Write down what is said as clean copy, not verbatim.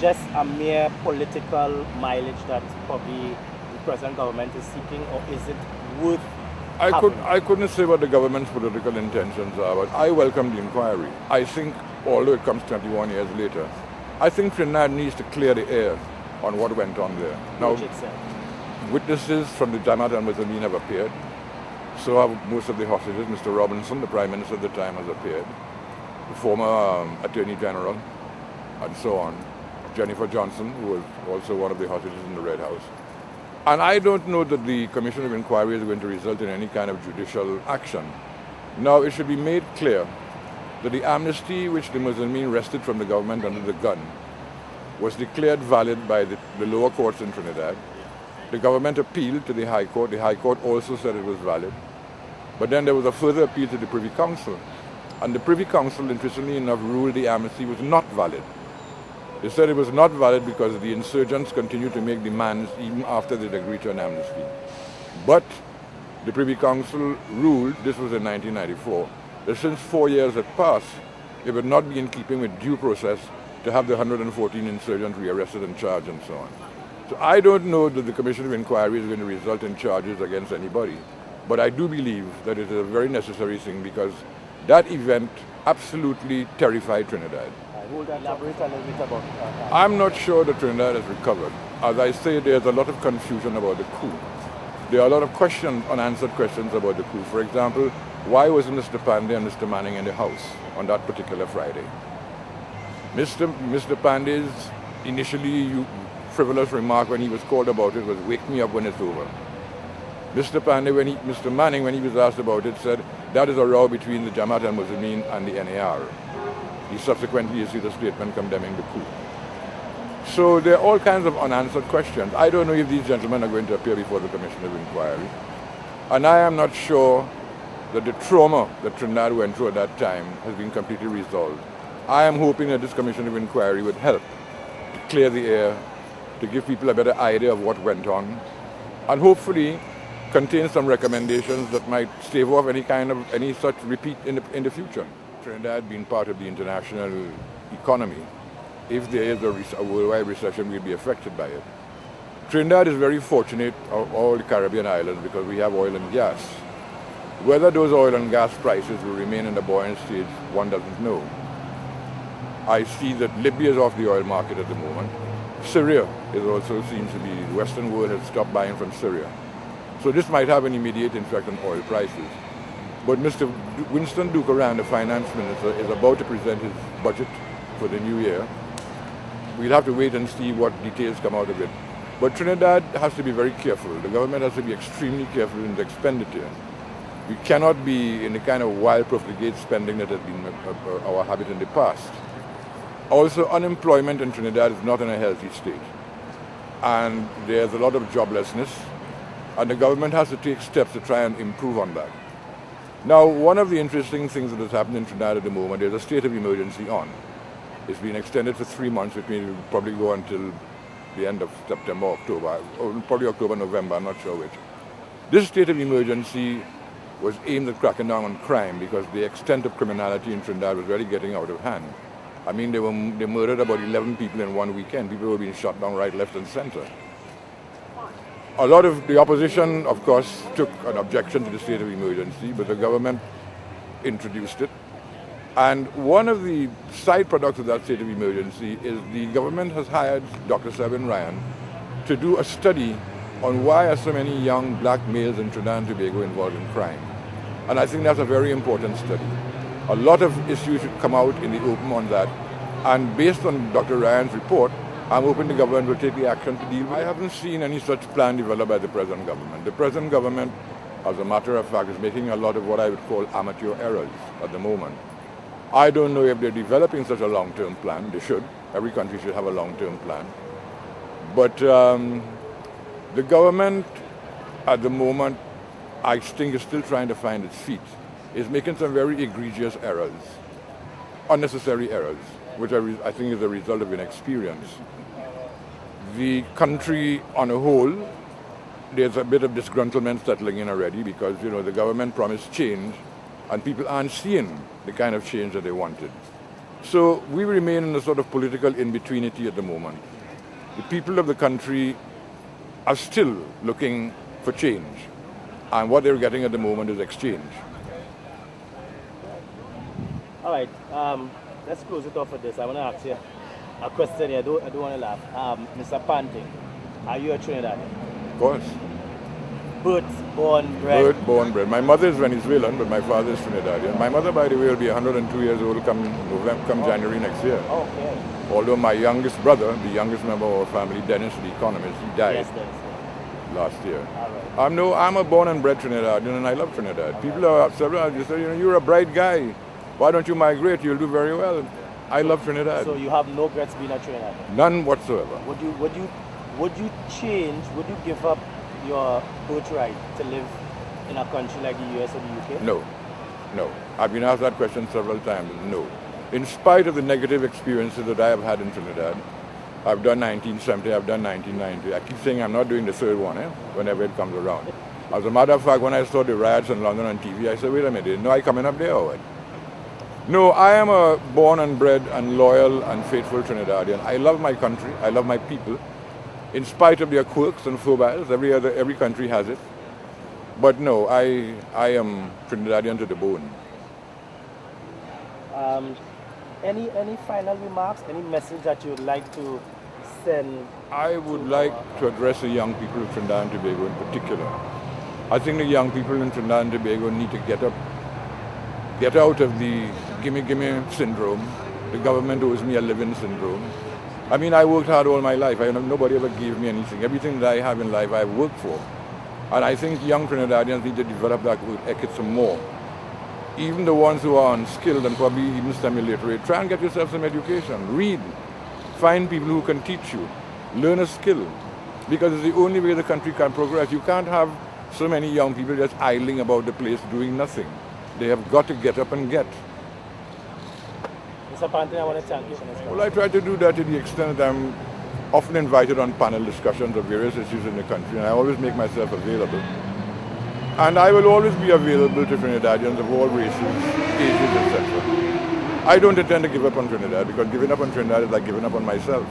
just a mere political mileage that probably the present government is seeking, or is it worth having? I couldn't say what the government's political intentions are, but I welcome the inquiry. I think, although it comes 21 years later, I think Trinidad needs to clear the air on what went on there. Now, witnesses from the Jamaat and Muslimin have appeared. So have most of the hostages. Mr. Robinson, the Prime Minister at the time, has appeared. The former Attorney General, and so on. Jennifer Johnson, who was also one of the hostages in the Red House. And I don't know that the Commission of Inquiry is going to result in any kind of judicial action. Now, it should be made clear that the amnesty which the Muslimin wrested from the government under the gun was declared valid by the lower courts in Trinidad. The government appealed to the High Court. The High Court also said it was valid. But then there was a further appeal to the Privy Council. And the Privy Council, interestingly enough, ruled the amnesty was not valid. They said it was not valid because the insurgents continued to make demands even after they'd agreed to an amnesty. But the Privy Council ruled, this was in 1994, that since 4 years had passed, it would not be in keeping with due process to have the 114 insurgents rearrested and charged and so on. So I don't know that the Commission of Inquiry is going to result in charges against anybody, but I do believe that it is a very necessary thing because that event absolutely terrified Trinidad. Elaborate a little bit about that. I'm not sure that Trinidad has recovered. As I say, there's a lot of confusion about the coup. There are a lot of questions, unanswered questions about the coup. For example, why wasn't Mr. Pandey and Mr. Manning in the house on that particular Friday? Mr. Pandey's initially frivolous remark when he was called about it was, "Wake me up when it's over." Mr. Manning, when he was asked about it, said, that is a row between the Jamaat al-Muslimin and the NAR. He subsequently issued a statement condemning the coup. So there are all kinds of unanswered questions. I don't know if these gentlemen are going to appear before the Commission of Inquiry. And I am not sure that the trauma that Trinidad went through at that time has been completely resolved. I am hoping that this Commission of Inquiry would help to clear the air, to give people a better idea of what went on, and hopefully contain some recommendations that might stave off any such repeat in the future. Trinidad being part of the international economy, if there is a worldwide recession, we'll be affected by it. Trinidad is very fortunate of all the Caribbean islands because we have oil and gas. Whether those oil and gas prices will remain in the buoyant stage, one doesn't know. I see that Libya is off the oil market at the moment. Syria also seems to be, the Western world has stopped buying from Syria. So this might have an immediate effect on oil prices. But Mr. Winston Dukaran, the finance minister, is about to present his budget for the new year. We'll have to wait and see what details come out of it. But Trinidad has to be very careful. The government has to be extremely careful in the expenditure. We cannot be in the kind of wild profligate spending that has been our habit in the past. Also, unemployment in Trinidad is not in a healthy state. And there's a lot of joblessness. And the government has to take steps to try and improve on that. Now, one of the interesting things that has happened in Trinidad at the moment, there's a state of emergency on. It's been extended for 3 months, which means it will probably go until the end of September, October, or probably October, November, I'm not sure which. This state of emergency was aimed at cracking down on crime because the extent of criminality in Trinidad was really getting out of hand. I mean, they murdered about 11 people in one weekend. People were being shot down right, left, and center. A lot of the opposition, of course, took an objection to the state of emergency, but the government introduced it. And one of the side products of that state of emergency is the government has hired Dr. Sevin Ryan to do a study on why are so many young black males in Trinidad and Tobago involved in crime. And I think that's a very important study. A lot of issues should come out in the open on that. And based on Dr. Ryan's report, I'm hoping the government will take the action to deal with it. I haven't seen any such plan developed by the present government. The present government, as a matter of fact, is making a lot of what I would call amateur errors at the moment. I don't know if they're developing such a long-term plan. They should. Every country should have a long-term plan. But the government, at the moment, I think is still trying to find its feet. It's making some very egregious errors, unnecessary errors, which I think is a result of inexperience. The country on a whole, there's a bit of disgruntlement settling in already because, the government promised change and people aren't seeing the kind of change that they wanted. So we remain in a sort of political in-betweenity at the moment. The people of the country are still looking for change, and what they're getting at the moment is exchange. All right, let's close it off with this. I want to ask you a question here. I don't want to laugh. Mr. Panting, are you a Trinidadian? Of course. Birth, born, bred? Birth, born, bred. My mother is Venezuelan, but my father is Trinidadian. My mother, by the way, will be 102 years old come January next year. Okay. Although my youngest brother, the youngest member of our family, Dennis, the economist, he died last year. All right. I'm a born and bred Trinidadian, and I love Trinidad. People are several just say, you're a bright guy. Why don't you migrate? You'll do very well. I love Trinidad. So you have no regrets being a Trinidadian? None whatsoever. Would you change? Would you give up your birthright to live in a country like the US or the UK? No. I've been asked that question several times. No. In spite of the negative experiences that I have had in Trinidad, I've done 1970, I've done 1990. I keep saying I'm not doing the third one, whenever it comes around. As a matter of fact, when I saw the riots in London on TV, I said, wait a minute, no, I coming up there or what? No, I am a born and bred and loyal and faithful Trinidadian. I love my country, I love my people. In spite of their quirks and foibles, every country has it. But no, I am Trinidadian to the bone. Any final remarks? Any message that you would like to send? I would like to address the young people of Trinidad and Tobago in particular. I think the young people in Trinidad and Tobago need to get out of the gimme syndrome, the government owes me a living syndrome. I mean, I worked hard all my life. Nobody ever gave me anything. Everything that I have in life, I've worked for. And I think young Trinidadians need to develop that work ethic some more. Even the ones who are unskilled and probably even semi-literate, try and get yourself some education. Read. Find people who can teach you. Learn a skill. Because it's the only way the country can progress. You can't have so many young people just idling about the place doing nothing. They have got to get up and get. Mr. Panting, I want to thank you for this. Well, I try to do that to the extent that I'm often invited on panel discussions of various issues in the country, and I always make myself available. And I will always be available to Trinidadians of all races, ages, etc. I don't intend to give up on Trinidad, because giving up on Trinidad is like giving up on myself.